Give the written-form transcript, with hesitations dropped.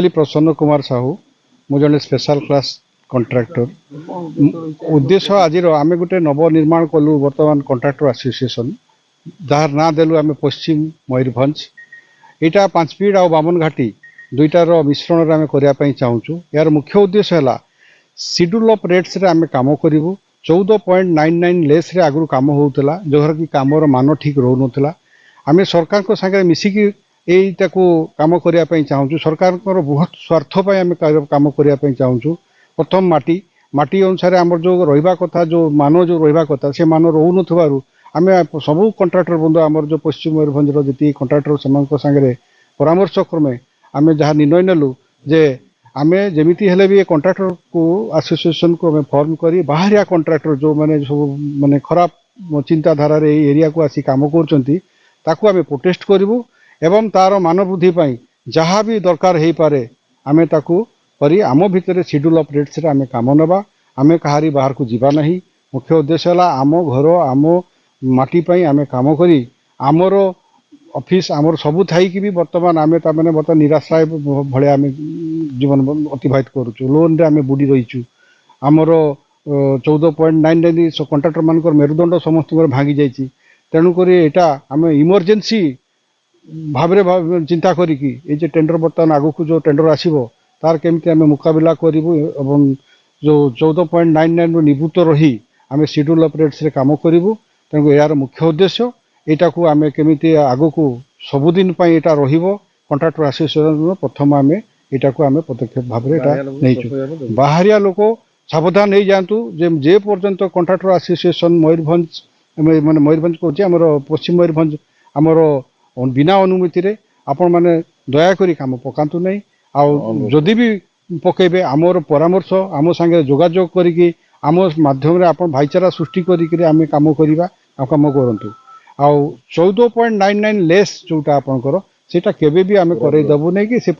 Actually प्रसन्न कुमार साहू मु जड़े स्पेशल क्लास कंट्राक्टर उद्देश्य आज आम गोटे नवनिर्माण कलु बर्तमान कंट्राक्टर एसोसिएशन जार ना देलु आम पश्चिम मयूरभंज यहाँ 5 फीट आ बामन घाटी दुईटार मिश्रण आम करने चाहूँ। यार मुख्य उद्देश्य है शेड्यूल ऑफ रेट्स रे आम कम करूँ 14.99 लेस रे आगु कम होता जोर कि कमर मान ठीक रोन आम सरकार को सागे मिसिकी यहीटा को कम करने चाहूँ। सरकार बहुत स्वार्थपाई आम कम करने चाहूँ। प्रथम माटी माटी अनुसार आम जो रहा कथा जो मान जो रहा कथा से मान रोन आम सबू कंट्राक्टर बंधु आम जो पश्चिम मयूरभंजर जी कंट्राक्टर से परामर्श क्रमे आम जहाँ निर्णय नेलु जे आम जमीती हेले भी कंट्राक्टर को एसोसिएशन को आम फॉर्म करी बाहरिया कंट्राक्टर जो माने सब माने खराब चिंताधारा रे एरिया को आसी काम करचंती ताकू आम प्रोटेस्ट करूँ एवं तार मान वृद्धि पाई जहाँ भी दरकार हो पारे आम ताकू करी आम भितर शेड्यूल ऑफ रेट्स रे आम काम नबा आम कहारी बाहर को जीवा नहीं। मुख्य उद्देश्य है आम घर आम माटी पाई आम काम करी आमर ऑफिस आमर सबू थाई कि भी वर्तमान आम ताने बर्तमान निराश्रय भाया आम जीवन अतिबाहित करुचु लोन रे आम बुड़ी रहीचु आमर 14.99 कंट्राक्टर मानकर मेरुदंड समस्त भांगी जाइए तेणुक यहाँ आम इमरजेंसी भाव चिंता करिकी ये टेंडर बर्तमान आगक जो टेंडर आसो तार केमती आम मुकाबला करूँ एवं जो 14.99 निवृत्त रही आम शेड्यूल ऑफ रेट्स रे काम करूँ। तेणु यार मुख्य उद्देश्य यहाँ को आम केमी आगक सबुदिन यहाँ रंट्राक्टर एसोसिएशन प्रथम आम यहाँ को आम पदक्षेप भाव नहीं बाहरिया लोक सावधान हो जातु जे पर्यंत कंट्राक्टर एसोसिएशन मयूरभंज माने मयूरभंज कहे आम पश्चिम मयूरभंज आमर बिना अनुमति रे आपण माने दयाकोरी काम पकातु नहीं आदि भी पकेबे आमर परामर्श आम सांगे जोगाजोग करिकी आम माध्यम रे आपण भाईचारा सृष्टि करिकी आम काम करिबा काम करंतु आ 14.99 लेस जोटा आपणकर सेटा केबे भी आम करई दबु नहीं कि से